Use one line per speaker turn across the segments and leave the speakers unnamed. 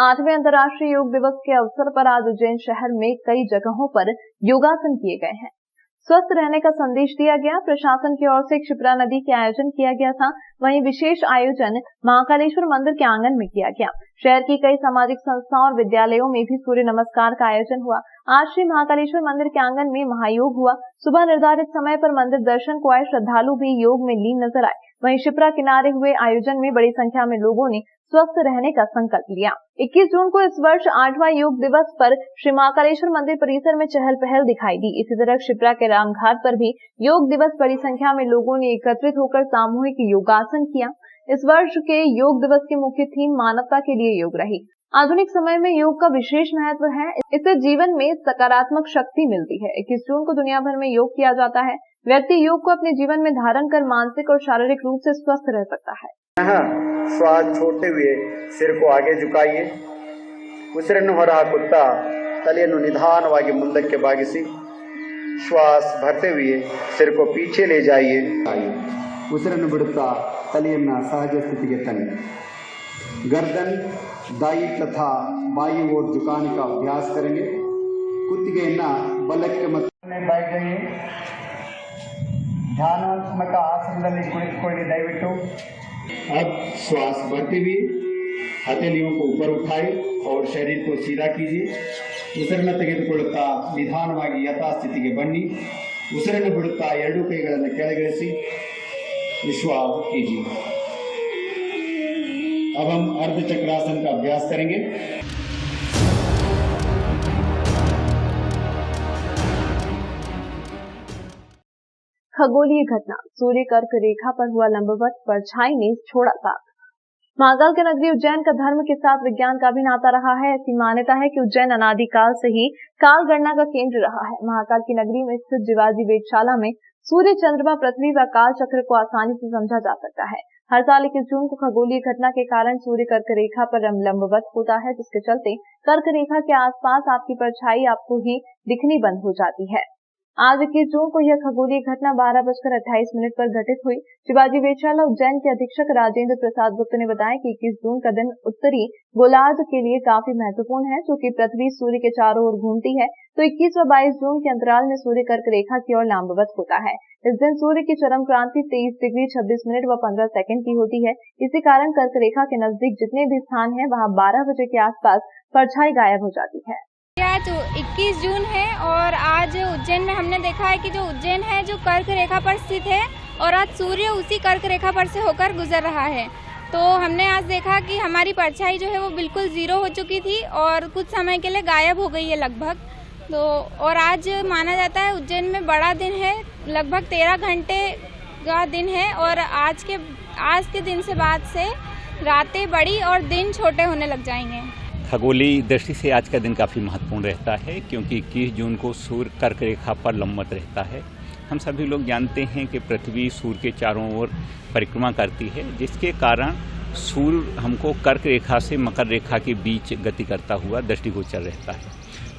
8वें अंतर्राष्ट्रीय योग दिवस के अवसर पर आज उज्जैन शहर में कई जगहों पर योगासन किए गए हैं। स्वस्थ रहने का संदेश दिया गया। प्रशासन की ओर से क्षिप्रा नदी के आयोजन किया गया था। वहीं विशेष आयोजन महाकालेश्वर मंदिर के आंगन में किया गया। शहर की कई सामाजिक संस्थाओं और विद्यालयों में भी सूर्य नमस्कार का आयोजन हुआ। आज श्री महाकालेश्वर मंदिर के आंगन में महायोग हुआ। सुबह निर्धारित समय पर मंदिर दर्शन को आए श्रद्धालु भी योग में लीन नजर आए। वहीं क्षिप्रा किनारे हुए आयोजन में बड़ी संख्या में लोगों ने स्वस्थ रहने का संकल्प लिया। 21 जून को इस वर्ष 8वां योग दिवस पर श्री महाकालेश्वर मंदिर परिसर में चहल पहल दिखाई दी। इसी तरह क्षिप्रा के रामघाट पर भी योग दिवस बड़ी संख्या में लोगों ने एकत्रित होकर सामूहिक योगासन किया। इस वर्ष के योग दिवस की मुख्य थीम मानवता के लिए योग रही। आधुनिक समय में योग का विशेष महत्व है। इससे जीवन में सकारात्मक शक्ति मिलती है। 21 जून को दुनिया भर में योग किया जाता है। व्यक्ति योग को अपने जीवन में धारण कर मानसिक और शारीरिक रूप से स्वस्थ रह सकता है।
श्वास छोड़ते हुए सिर को आगे झुकाइए। ಉಸಿರನ್ನು ಹೊರಹಾಕುತ್ತಾ ತಲೆಯನ್ನು ನಿಧಾನವಾಗಿ ಮುಂದಕ್ಕೆ ಬಾಗಿಸಿ श्वास भरते हुए सिर को पीछे ले जाइए। ಉಸಿರನ್ನು ಬಿಡುತ್ತಾ ತಲೆಯನ್ನು सहज स्थिति के तन्नी। गर्दन दाई तथा बाई ओर झुकाने का अभ्यास करेंगे। ಕುತ್ತಿಗೆಯನ್ನು ಬಲಕ್ಕೆ ಮತ್ತೆ बैठ जाइए। ध्यानात्मक आसनದಲ್ಲಿ ಕುಳಿತುಕೊಳ್ಳಿ ದಯವಿಟ್ಟು। अब श्वास भरते हुए हथेलियों को ऊपर उठाए और शरीर को सीधा कीजिए। ಉಸಿರನ್ನು ತೆಗೆದುಕೊಳ್ಳುತ್ತಾ ನಿಧಾನವಾಗಿ ಯಥಾಸ್ಥಿತಿಗೆ ಬನ್ನಿ। ಉಸಿರನ್ನು ಬಿಡುತ್ತಾ ಎರಡೂ ಕೈಗಳನ್ನು ಕೆಳಗಿಳಿಸಿ विश्वास कीजिए। अब हम अर्ध चक्रासन का अभ्यास करेंगे।
खगोलीय घटना, सूर्य कर्क रेखा पर हुआ लंबवत, परछाई ने छोड़ा साथ। महाकाल के नगरी उज्जैन का धर्म के साथ विज्ञान का भी नाता रहा है। ऐसी मान्यता है कि उज्जैन अनादिकाल से ही काल गणना का केंद्र रहा है। महाकाल की नगरी में स्थित जिवाजी वेधशाला में सूर्य, चंद्रमा, पृथ्वी व काल चक्र को आसानी से समझा जा सकता है। हर साल 21 जून को खगोलीय घटना के कारण सूर्य कर्क रेखा पर लंबवत होता है, जिसके चलते कर्क रेखा के आसपास आपकी परछाई आपको ही दिखनी बंद हो जाती है। आज 21 जून को यह खगोलीय घटना 12:28 पर घटित हुई। शिवाजी वेधशाला उज्जैन के अधीक्षक राजेंद्र प्रसाद गुप्त ने बताया कि 21 जून का दिन उत्तरी गोलार्ध के लिए काफी महत्वपूर्ण है, क्योंकि पृथ्वी सूर्य के चारों ओर घूमती है। तो 21 व 22 जून के अंतराल में सूर्य कर्क रेखा की ओर लंबवत होता है। इस दिन सूर्य की चरम क्रांति 23 डिग्री 26 मिनट व 15 सेकंड की होती है। इसी कारण कर्क रेखा के नजदीक जितने भी स्थान हैं, वहां 12 बजे के आसपास परछाई गायब हो जाती है।
आज 21 जून है और आज उज्जैन में हमने देखा है कि जो उज्जैन है जो कर्क रेखा पर स्थित है और आज सूर्य उसी कर्क रेखा पर से होकर गुजर रहा है। तो हमने आज देखा कि हमारी परछाई जो है वो बिल्कुल जीरो हो चुकी थी और कुछ समय के लिए गायब हो गई है लगभग। तो और आज माना जाता है उज्जैन में बड़ा दिन है, लगभग 13 घंटे का दिन है और आज के दिन से बाद से रातें बड़ी और दिन छोटे होने लग जाएंगे।
खगोलीय दृष्टि से आज का दिन काफ़ी महत्वपूर्ण रहता है, क्योंकि 21 जून को सूर्य कर्क रेखा पर लंबवत रहता है। हम सभी लोग जानते हैं कि पृथ्वी सूर्य के चारों ओर परिक्रमा करती है, जिसके कारण सूर्य हमको कर्क रेखा से मकर रेखा के बीच गति करता हुआ दृष्टिगोचर रहता है।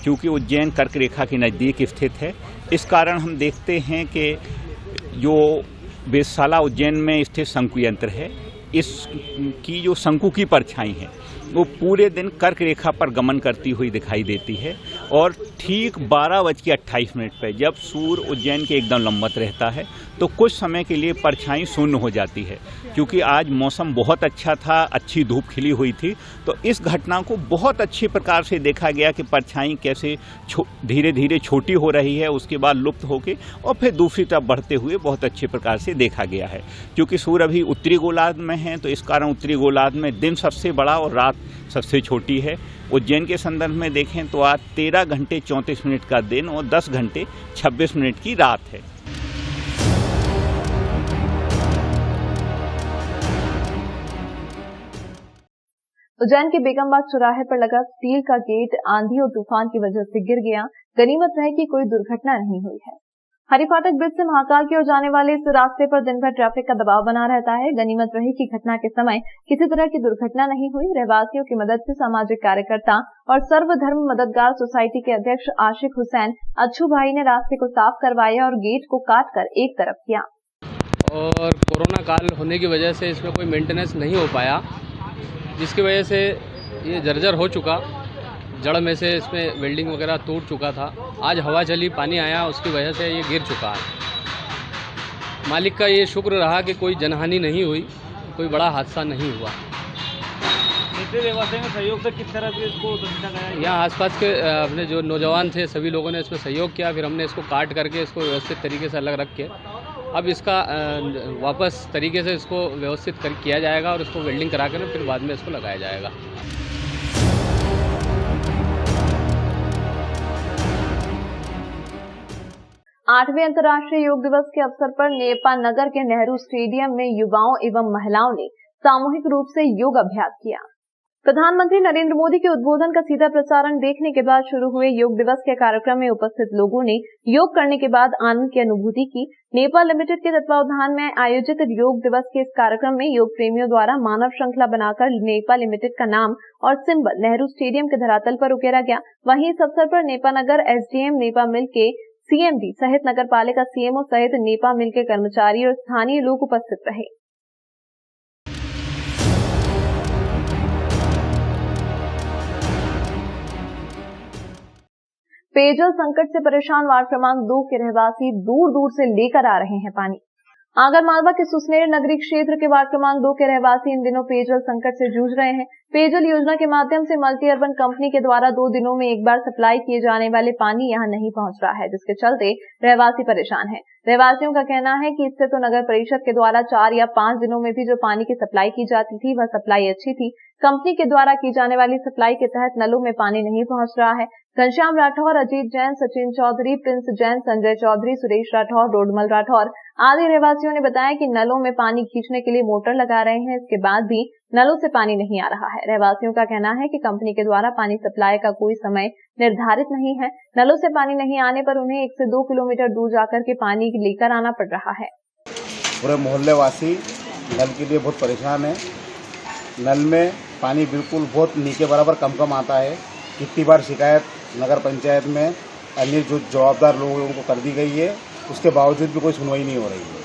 क्योंकि उज्जैन कर्क रेखा के नज़दीक स्थित है, इस कारण हम देखते हैं कि जो वेधशाला उज्जैन में स्थित शंकु यंत्र है, इसकी जो शंकु की परछाई है वो पूरे दिन कर्क रेखा पर गमन करती हुई दिखाई देती है। और ठीक 12:28 पर जब सूर्य उज्जैन के एकदम लंबवत रहता है तो कुछ समय के लिए परछाई शून्य हो जाती है। क्योंकि आज मौसम बहुत अच्छा था, अच्छी धूप खिली हुई थी, तो इस घटना को बहुत अच्छे प्रकार से देखा गया कि परछाई कैसे धीरे धीरे छोटी हो रही है, उसके बाद लुप्त होके और फिर दूसरी तरफ बढ़ते हुए बहुत अच्छे प्रकार से देखा गया है। क्योंकि सूर्य अभी उत्तरी गोलार्ध में है, तो इस कारण उत्तरी गोलार्ध में दिन सबसे बड़ा और रात सबसे छोटी है। उज्जैन के संदर्भ में देखें तो आज 13 घंटे 34 मिनट का दिन और 10 घंटे 26 मिनट की रात है।
उज्जैन के बेगमबाग चौराहे पर लगा स्टील का गेट आंधी और तूफान की वजह से गिर गया। गनीमत रहे कि कोई दुर्घटना नहीं हुई है। हरिफाटक ब्रिज से महाकाल की ओर जाने वाले इस रास्ते पर दिन भर ट्रैफिक का दबाव बना रहता है। गनीमत रही कि घटना के समय किसी तरह की दुर्घटना नहीं हुई। रहवासियों की मदद से सामाजिक कार्यकर्ता और सर्वधर्म मददगार सोसाइटी के अध्यक्ष आशिक हुसैन अच्छू भाई ने रास्ते को साफ करवाया और गेट को काटकर एक तरफ किया।
और कोरोना काल होने की वजह से इसमें कोई मेंटेनेंस नहीं हो पाया, जिसकी वजह से ये जर्जर हो चुका, जड़ में से इसमें वेल्डिंग वगैरह टूट चुका था। आज हवा चली, पानी आया, उसकी वजह से ये गिर चुका है। मालिक का ये शुक्र रहा कि कोई जनहानि नहीं हुई, कोई बड़ा हादसा नहीं हुआ।
रहवासियों के सहयोग से किस तरह से इसको बचाया गया?
यहाँ आसपास के अपने जो नौजवान थे सभी लोगों ने इसमें सहयोग किया। फिर हमने इसको काट करके इसको व्यवस्थित तरीके से अलग रख के अब इसका वापस तरीके से इसको व्यवस्थित किया जाएगा और इसको वेल्डिंग करा कर फिर बाद में इसको लगाया जाएगा।
8वें अंतर्राष्ट्रीय योग दिवस के अवसर पर नेपा नगर के नेहरू स्टेडियम में युवाओं एवं महिलाओं ने सामूहिक रूप से योग अभ्यास किया। प्रधानमंत्री नरेंद्र मोदी के उद्बोधन का सीधा प्रसारण देखने के बाद शुरू हुए योग दिवस के कार्यक्रम में उपस्थित लोगों ने योग करने के बाद आनंद की अनुभूति की। नेपा लिमिटेड के तत्वावधान में आयोजित योग दिवस के इस कार्यक्रम में योग प्रेमियों द्वारा मानव श्रृंखला बनाकर नेपा लिमिटेड का नाम और सिंबल नेहरू स्टेडियम के धरातल पर उकेरा गया। वहीं इस अवसर पर नेपा नगर एसडीएम, नेपा मिल के सीएमडी सहित नगर पालिका सीएमओ सहित नेपा मिल के कर्मचारी और स्थानीय लोग उपस्थित रहे। पेयजल संकट से परेशान वार्ड क्रमांक 2 के रहवासी दूर दूर से लेकर आ रहे हैं पानी। आगर मालवा के सुसनेर नगरी क्षेत्र के वार्ड क्रमांक 2 के रहवासी इन दिनों पेयजल संकट से जूझ रहे हैं। पेयजल योजना के माध्यम से मल्टी अर्बन कंपनी के द्वारा 2 दिनों में एक बार सप्लाई किए जाने वाले पानी यहां नहीं पहुंच रहा है, जिसके चलते रहवासी परेशान हैं। रहवासियों का कहना है कि इससे तो नगर परिषद के द्वारा 4 या 5 दिनों में भी जो पानी की सप्लाई की जाती थी वह सप्लाई अच्छी थी। कंपनी के द्वारा की जाने वाली सप्लाई के तहत नलों में पानी नहीं पहुंच रहा है। घनश्याम राठौर, अजीत जैन, सचिन चौधरी, प्रिंस जैन, संजय चौधरी, सुरेश राठौर, रोडमल राठौर आदि रहवासियों ने बताया कि नलों में पानी खींचने के लिए मोटर लगा रहे हैं, इसके बाद भी नलों से पानी नहीं आ रहा है। रहवासियों का कहना है कि कंपनी के द्वारा पानी सप्लाई का कोई समय निर्धारित नहीं है। नलों से पानी नहीं आने पर उन्हें 1 से 2 किलोमीटर दूर जाकर के पानी लेकर आना पड़ रहा है।
पूरे मोहल्ले वासी नल के लिए बहुत परेशान है। नल में पानी बिल्कुल बहुत नीचे बराबर कम आता है। कितनी बार शिकायत नगर पंचायत में अन्य जो जवाबदार लोगों को कर दी गई है, उसके बावजूद भी कोई सुनवाई नहीं हो रही है।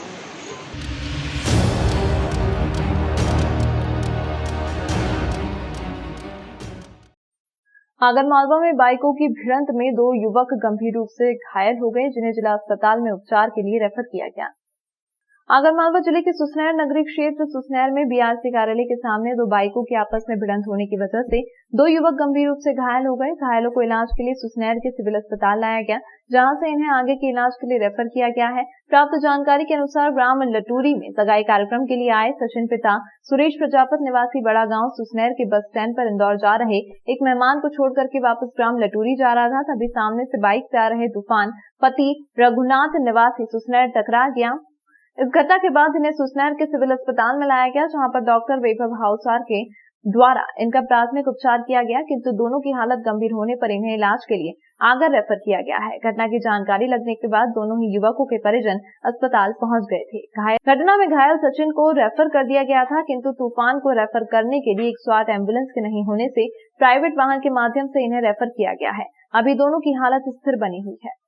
आगरमालवा में बाइकों की भिड़ंत में 2 युवक गंभीर रूप से घायल हो गए, जिन्हें जिला अस्पताल में उपचार के लिए रेफर किया गया। आगरमालवा जिले के सुसनेर नगरी क्षेत्र सुसनेर में बीआरसी कार्यालय के सामने 2 बाइकों की आपस में भिड़ंत होने की वजह से 2 युवक गंभीर रूप से घायल हो गए। घायलों को इलाज के लिए सुसनेर के सिविल अस्पताल लाया गया, जहां से इन्हें आगे के इलाज के लिए रेफर किया गया है। प्राप्त जानकारी के अनुसार ग्राम लटूरी में सगाई कार्यक्रम के लिए आए सचिन पिता सुरेश प्रजापत निवासी बड़ा गांव सुसनेर के बस स्टैंड पर इंदौर जा रहे एक मेहमान को छोड़ करके वापस ग्राम लटूरी जा रहा था, तभी सामने से बाइक से आ रहे तूफान पति रघुनाथ निवासी सुसनेर टकरा गया। इस घटना के बाद इन्हें सुसनेर के सिविल अस्पताल में लाया गया, जहां पर डॉक्टर वैभव हाउसार के द्वारा इनका प्राथमिक उपचार किया गया, किंतु दोनों की हालत गंभीर होने पर इन्हें इलाज के लिए आगर रेफर किया गया है। घटना की जानकारी लगने के बाद दोनों ही युवकों के परिजन अस्पताल पहुंच गए थे। घटना में घायल सचिन को रेफर कर दिया गया था, किंतु तूफान को रेफर करने के लिए 108 एम्बुलेंस के नहीं होने से प्राइवेट वाहन के माध्यम से इन्हें रेफर किया गया है। अभी दोनों की हालत स्थिर बनी हुई है।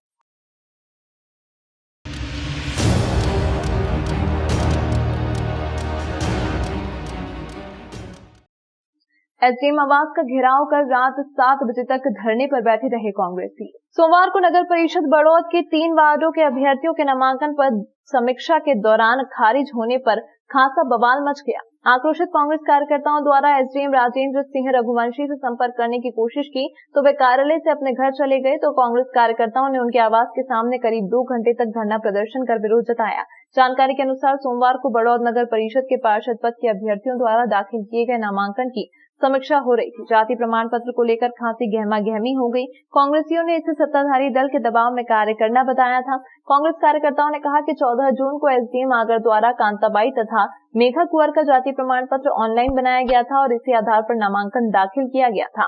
एसडीएम आवास का घेराव कर रात 7 बजे तक धरने पर बैठे रहे कांग्रेसी। सोमवार को नगर परिषद बड़ौद के 3 वार्डों के अभ्यर्थियों के नामांकन पर समीक्षा के दौरान खारिज होने पर खासा बवाल मच गया। आक्रोशित कांग्रेस कार्यकर्ताओं द्वारा एसडीएम राजेंद्र सिंह रघुवंशी से संपर्क करने की कोशिश की तो वे कार्यालय से अपने घर चले गए, तो कांग्रेस कार्यकर्ताओं ने उनके आवास के सामने करीब 2 घंटे तक धरना प्रदर्शन कर विरोध जताया। जानकारी के अनुसार सोमवार को बड़ौद नगर परिषद के पार्षद पद के अभ्यर्थियों द्वारा दाखिल किए गए नामांकन की समीक्षा हो रही थी। जाति प्रमाण पत्र को लेकर खासी गहमा गहमी हो गई। कांग्रेसियों ने इसे सत्ताधारी दल के दबाव में कार्य करना बताया था। कांग्रेस कार्यकर्ताओं ने कहा कि 14 जून को एसडीएम आगर द्वारा कांताबाई तथा मेघा कुंवर का जाति प्रमाण पत्र ऑनलाइन बनाया गया था और इसी आधार पर नामांकन दाखिल किया गया था।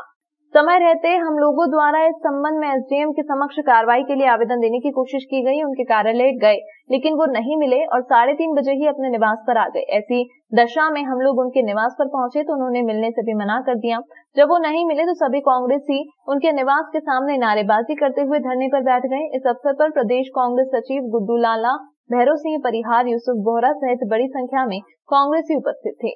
समय रहते हम लोगों द्वारा इस संबंध में एसडीएम के समक्ष कार्रवाई के लिए आवेदन देने की कोशिश की गई। उनके कार्यालय गए, लेकिन वो नहीं मिले और 3:30 बजे ही अपने निवास पर आ गए। ऐसी दशा में हम लोग उनके निवास पर पहुंचे तो उन्होंने मिलने से भी मना कर दिया। जब वो नहीं मिले तो सभी कांग्रेसी उनके निवास के सामने नारेबाजी करते हुए धरने पर बैठ गए। इस अवसर पर प्रदेश कांग्रेस सचिव गुड्डू लाला, भैरव सिंह परिहार, यूसुफ बोहरा सहित बड़ी संख्या में कांग्रेसी उपस्थित थे।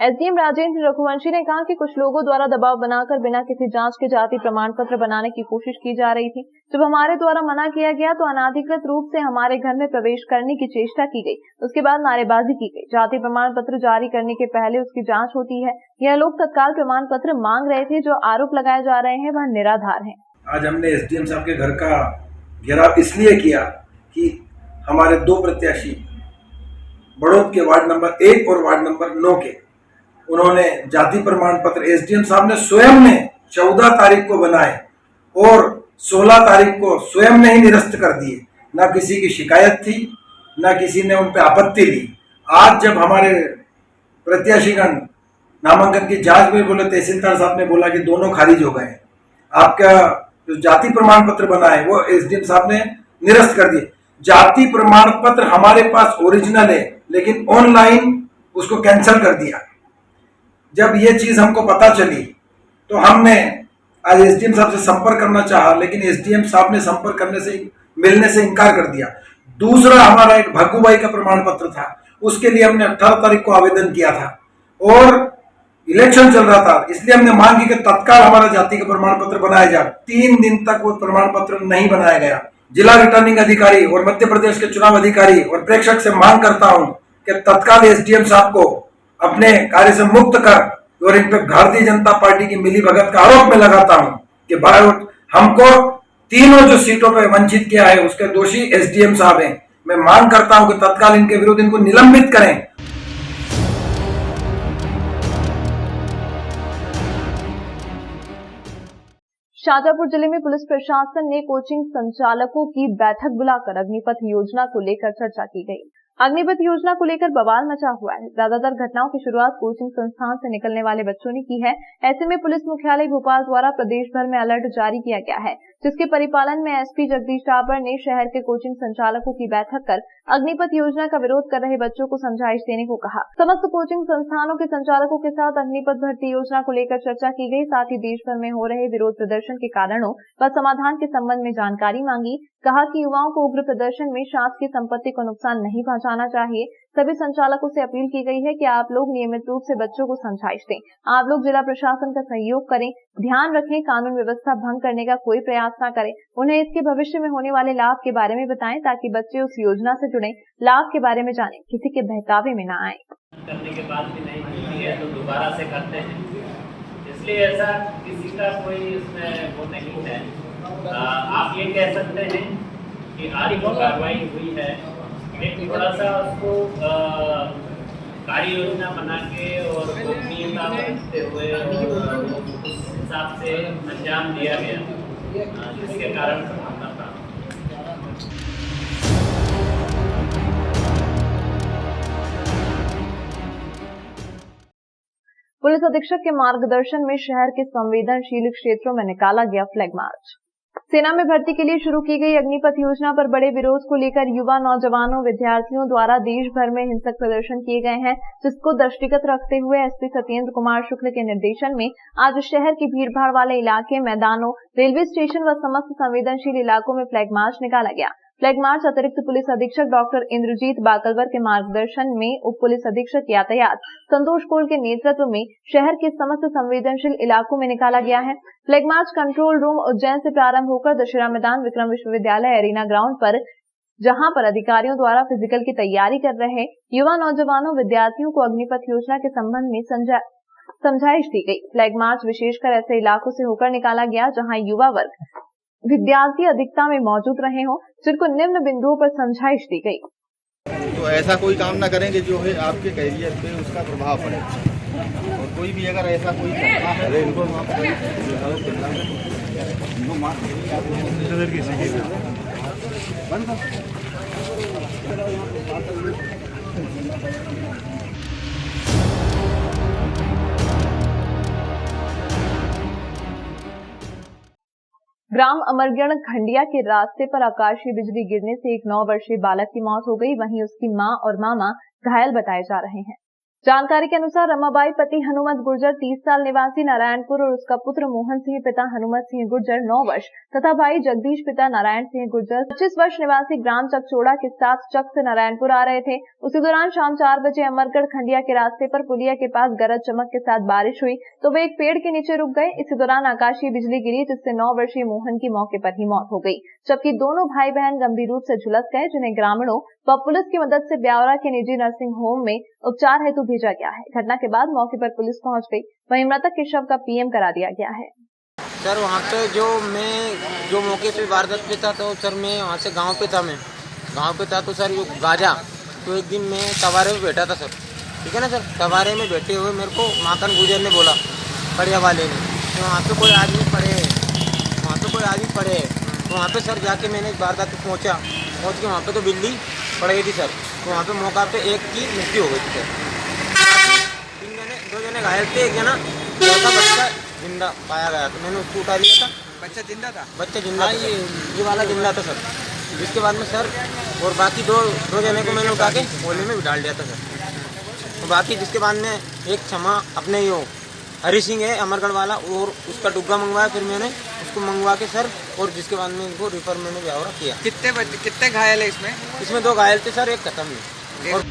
एसडीएम राजेंद्र रघुवंशी ने कहा कि कुछ लोगों द्वारा दबाव बनाकर बिना किसी जांच के जाति प्रमाण पत्र बनाने की कोशिश की जा रही थी। जब हमारे द्वारा मना किया गया तो अनाधिकृत रूप से हमारे घर में प्रवेश करने की चेष्टा की गई। उसके बाद नारेबाजी की गई। जाति प्रमाण पत्र जारी करने के पहले उसकी जांच होती है। यह लोग तत्काल प्रमाण पत्र मांग रहे थे। जो आरोप लगाए जा रहे हैं वह निराधार है।
आज हमने एसडीएम साहब के घर का घेराव इसलिए किया कि हमारे दो प्रत्याशी बड़ौद के वार्ड नंबर 1 और वार्ड नंबर 9 के उन्होंने जाति प्रमाण पत्र एसडीएम साहब ने स्वयं ने 14 तारीख को बनाए और 16 तारीख को स्वयं ने ही निरस्त कर दिए। ना किसी की शिकायत थी, ना किसी ने उन पर आपत्ति ली। आज जब हमारे प्रत्याशीगण नामांकन की जांच में बोले, तहसीलदार साहब ने बोला कि दोनों खारिज हो गए, आपका जो जाति प्रमाण पत्र बना है वो एसडीएम साहब ने निरस्त कर दिए। जाति प्रमाण पत्र हमारे पास ओरिजिनल है, लेकिन ऑनलाइन उसको कैंसिल कर दिया। जब ये चीज हमको पता चली तो हमने आज एसडीएम साहब से संपर्क करना चाहा, लेकिन एसडीएम साहब ने संपर्क करने से मिलने से इनकार कर दिया। दूसरा हमारा एक भग्गूबाई का प्रमाण पत्र था, उसके लिए हमने 18 तारीख को आवेदन किया था और इलेक्शन चल रहा था, इसलिए हमने मांग की कि तत्काल हमारा जाति का प्रमाण पत्र बनाया जाए। 3 दिन तक वो प्रमाण पत्र नहीं बनाया गया। जिला रिटर्निंग अधिकारी और मध्य प्रदेश के चुनाव अधिकारी और प्रेक्षक से मांग करता हूं कि तत्काल एसडीएम साहब को अपने कार्य से मुक्त कर और इन पर भारतीय जनता पार्टी की मिलीभगत का आरोप में लगाता हूं कि हमको तीनों जो सीटों पर वंचित किया है उसके दोषी एसडीएम साहब हैं। मैं मांग करता हूं कि तत्काल इनके विरुद्ध इनको निलंबित करें।
शाजापुर जिले में पुलिस प्रशासन ने कोचिंग संचालकों की बैठक बुलाकर अग्निपथ योजना को लेकर चर्चा की गई। अग्निपथ योजना को लेकर बवाल मचा हुआ है। ज्यादातर घटनाओं की शुरुआत कोचिंग संस्थान से निकलने वाले बच्चों ने की है। ऐसे में पुलिस मुख्यालय भोपाल द्वारा प्रदेश भर में अलर्ट जारी किया गया है, जिसके परिपालन में एसपी जगदीश डाबर ने शहर के कोचिंग संचालकों की बैठक कर अग्निपथ योजना का विरोध कर रहे बच्चों को समझाइश देने को कहा। समस्त कोचिंग संस्थानों के संचालकों के साथ अग्निपथ भर्ती योजना को लेकर चर्चा की गई। साथ ही देश भर में हो रहे विरोध प्रदर्शन के कारणों व समाधान के संबंध में जानकारी मांगी। कहा कि युवाओं को उग्र प्रदर्शन में शासकीय संपत्ति को नुकसान नहीं पहुंचाना चाहिए। सभी संचालकों से अपील की गई है कि आप लोग नियमित रूप से बच्चों को समझाइश दें। आप लोग जिला प्रशासन का सहयोग करें, ध्यान रखें, कानून व्यवस्था भंग करने का कोई प्रयास न करें। उन्हें इसके भविष्य में होने वाले लाभ के बारे में बताएं ताकि बच्चे उस योजना से जुड़े लाभ के बारे में जानें, किसी के बहकावे में न आए।
करने के बाद भी नहीं मिलती है तो दोबारा से करते हैं, इसलिए ऐसा किसी का कोई इसमें वो नहीं है। आप ये कह सकते हैं कि आज जो कार्रवाई हुई है एक थोड़ा सा उसको कार्य योजना बना के और गोपनीयता बरतते हुए और उस हिसाब से अंजाम दिया गया, जिसके कारण सफलता प्राप्त।
पुलिस अधीक्षक के मार्गदर्शन में शहर के संवेदनशील क्षेत्रों में निकाला गया फ्लैग मार्च। सेना में भर्ती के लिए शुरू की गई अग्निपथ योजना पर बड़े विरोध को लेकर युवा, नौजवानों, विद्यार्थियों द्वारा देश भर में हिंसक प्रदर्शन किए गए हैं, जिसको दृष्टिगत रखते हुए एसपी सत्येंद्र कुमार शुक्ल के निर्देशन में आज शहर की भीड़भाड़ वाले इलाके, मैदानों, रेलवे स्टेशन व समस्त संवेदनशील इलाकों में फ्लैग मार्च निकाला गया। फ्लैग मार्च अतिरिक्त पुलिस अधीक्षक डॉक्टर इंद्रजीत बाकलवर के मार्गदर्शन में उप पुलिस अधीक्षक यातायात संतोष कोल के नेतृत्व में शहर के समस्त संवेदनशील इलाकों में निकाला गया है। Flag march control room Ujjain से प्रारंभ होकर दशहरा मैदान, विक्रम विश्वविद्यालय एरिना ग्राउंड पर, जहां पर अधिकारियों द्वारा फिजिकल की तैयारी कर रहे युवा, नौजवानों, विद्यार्थियों को अग्निपथ योजना के संबंध में समझाइश दी गई। फ्लैग मार्च विशेषकर ऐसे इलाकों से होकर निकाला गया जहां युवा वर्ग, विद्यार्थी अधिकता में मौजूद रहे हों, जिनको निम्न बिंदुओं पर समझाइश दी गई।
तो ऐसा कोई काम ना करेंगे जो है आपके कैरियर पे उसका प्रभाव पड़े, और कोई भी अगर ऐसा कोई करता है इनको
ग्राम अमरगढ़ खंडिया के रास्ते पर आकाशीय बिजली गिरने से एक 9 वर्षीय बालक की मौत हो गई। वहीं उसकी मां और मामा घायल बताए जा रहे हैं। जानकारी के अनुसार रमाबाई पति हनुमत गुर्जर 30 साल निवासी नारायणपुर और उसका पुत्र मोहन सिंह पिता हनुमत सिंह गुर्जर 9 वर्ष तथा भाई जगदीश पिता नारायण सिंह गुर्जर 25 वर्ष निवासी ग्राम चकचोड़ा के साथ चक से नारायणपुर आ रहे थे। उसी दौरान शाम 4 बजे अमरगढ़ खंडिया के रास्ते पर पुलिया के पास गरज चमक के साथ बारिश हुई तो वे एक पेड़ के नीचे रुक गए। इसी दौरान आकाशीय बिजली गिरी जिससे 9 वर्षीय मोहन की मौके पर ही मौत हो गई, जबकि दोनों भाई बहन गंभीर रूप से झुलस गए, जिन्हें ग्रामीणों व पुलिस की मदद से ब्यावरा के निजी नर्सिंग होम में उपचार हेतु भेजा गया है। घटना के बाद मौके पर पुलिस पहुंच गई, वहीं मृतक के शव का पीएम करा दिया गया है।
सर वहाँ पे जो मौके पे वारदात पे था तो सर मैं वहाँ से गांव पे था तो सर गाजा तो एक दिन मैं सवारे में बैठा था सर, ठीक है ना सर। सवारे में बैठे हुए मेरे को माखन गुजर ने बोला खड़िया वाले ने तो वहाँ पे कोई आदमी पड़े तो वहाँ पे सर जाके मैंने वारदात पे पहुँच के वहाँ पे तो बिल्ली पड़ गई थी सर। तो वहाँ पे मौका पे एक की मृत्यु हो गई थी सर। 2 जने घायल थे, एक जना बच्चा जिंदा पाया गया तो मैंने उसको उठा लिया था। बच्चा जिंदा था ये वाला जिंदा था सर। जिसके बाद में सर और बाकी दो जने को मैंने उठा के गोली में भी डाल दिया था सर। तो बाकी जिसके बाद में एक क्षमा अपने यो हरी सिंह है अमरगढ़ वाला और उसका डुग्गा मंगवाया, फिर मैंने उसको मंगवा के सर और जिसके बाद में इनको रिफर मैंने ब्यावरा किया।
कितने घायल है
इसमें 2 घायल थे सर, एक खत्म है। और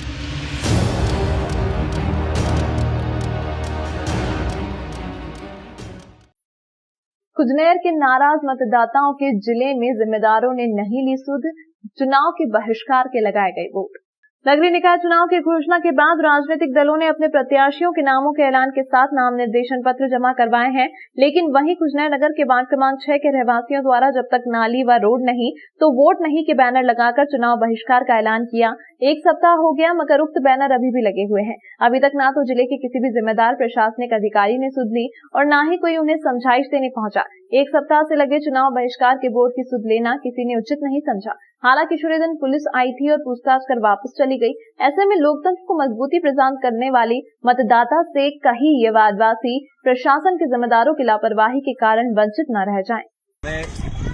खुजनेर के नाराज मतदाताओं के जिले में जिम्मेदारों ने नहीं ली सुध, चुनाव के बहिष्कार के लगाए गए वोट। नगरीय निकाय चुनाव की घोषणा के बाद राजनीतिक दलों ने अपने प्रत्याशियों के नामों के ऐलान के साथ नाम निर्देशन पत्र जमा करवाए हैं, लेकिन वहीं खुजनेर नगर के वार्ड क्रमांक 6 के रहवासियों द्वारा जब तक नाली व रोड नहीं तो वोट नहीं के बैनर लगाकर चुनाव बहिष्कार का ऐलान किया। 1 सप्ताह हो गया मगर उक्त बैनर अभी भी लगे हुए हैं। अभी तक ना तो जिले के किसी भी जिम्मेदार प्रशासनिक अधिकारी ने सुध ली और ना ही कोई उन्हें समझाइश देने पहुंचा। 1 सप्ताह से लगे चुनाव बहिष्कार के बोर्ड की सुध लेना किसी ने उचित नहीं समझा। हालांकि शुरू दिन पुलिस आई थी और पूछताछ कर वापस चली गई। ऐसे में लोकतंत्र को मजबूती प्रदान करने वाली मतदाता से कहीं ये वादवासी प्रशासन के जिम्मेदारों की लापरवाही के कारण वंचित न रह जाएं।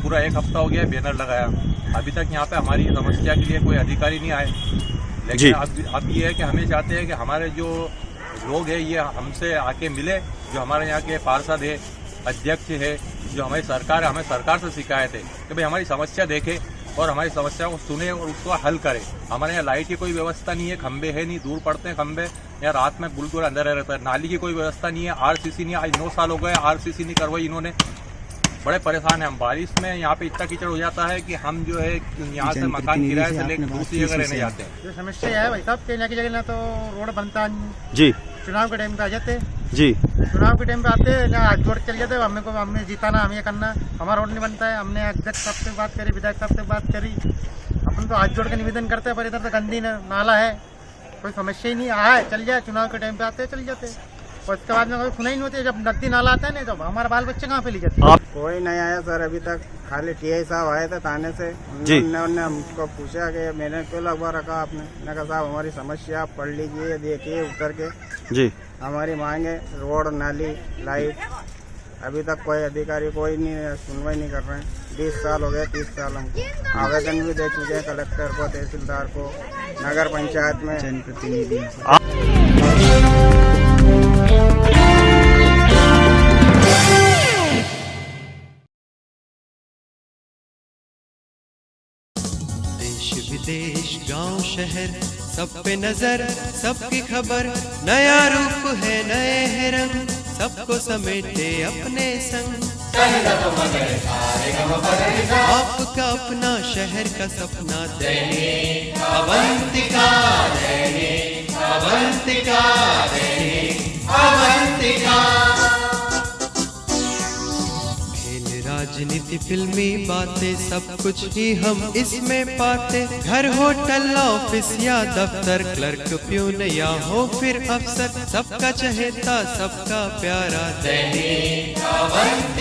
पूरा 1 हफ्ता हो गया बैनर लगाया, अभी तक यहाँ पे हमारी समस्या के लिए कोई अधिकारी नहीं आए। लेकिन अब ये है कि हमें चाहते हैं कि हमारे जो लोग हैं ये हमसे आके मिले, जो हमारे यहाँ के पार्षद है, अध्यक्ष है, जो हमें सरकार से शिकायत है कि भाई हमारी समस्या देखे और हमारी समस्या को सुने और उसको हल करे। हमारे यहाँ लाइट की कोई व्यवस्था नहीं है, खंबे है नहीं, दूर पड़ते हैं खंबे, यहाँ रात में बिल्कुल अंधेरा रहता है। नाली की कोई व्यवस्था नहीं है, आरसीसी नहीं है, आज 9 साल हो गए आरसीसी नहीं करवाई इन्होंने। बड़े परेशान हैं हम। बारिश में यहाँ पे इतना कीचड़ हो जाता है कि हम जो है यहाँ से मकान किराए से लेकर दूसरी जगह रहने जाते हैं।
जो समस्या है भाई साहब कहीं जगह ना तो रोड बनता
जी,
चुनाव के टाइम पे आ जाते
जी,
चुनाव के टाइम पे आते ना हाथ जोड़ चल जाते, हमें जीताना, हमें ये करना, हमारा रोड नहीं बनता है। हमने अध्यक्ष साहब से बात करी, विधायक साहब से बात करी, अपन तो हाथ जोड़ के निवेदन करते हैं, पर इधर तो गंदी नाला है, कोई समस्या ही नहीं आए, चल जाए चुनाव के टाइम पे आते चल जाते, और उसके बाद में कोई सुनाई नहीं होती। जब नकदी नाला आता है ना तो हमारे बाल बच्चे कहाँ पे ले जाते हैं।
कोई नहीं आया सर अभी तक, खाली टीआई साहब आए थे थाने से, उन्होंने हमको पूछा कि मैंने क्यों लगवा रखा आपने। मैंने कहा साहब हमारी समस्या आप पढ़ लीजिए, देखिए उतर के जी, हमारी मांग है रोड, नाली, लाइट। अभी तक कोई अधिकारी कोई नहीं सुनवाई नहीं कर रहे हैं। 20 साल हो गए, 30 साल हमको आवेदन भी दे चुके हैं कलेक्टर को, तहसीलदार को, नगर पंचायत में जनप्रतिनिधि।
विदेश गांव शहर सब पे नजर, सबकी खबर, नया रूप है नए है रंग, सबको समेटे अपने संग। आपका अपना शहर का सपना दैनिक अवंतिका, दैनिक अवंतिका, दैनिक अवंतिका। राजनीति, फिल्मी बातें, सब कुछ ही हम इसमें पाते। घर, होटल, ऑफिस या दफ्तर, क्लर्क, प्यून या हो फिर अफसर, सबका चहेता, सबका प्यारा दैनिक अवंतिका।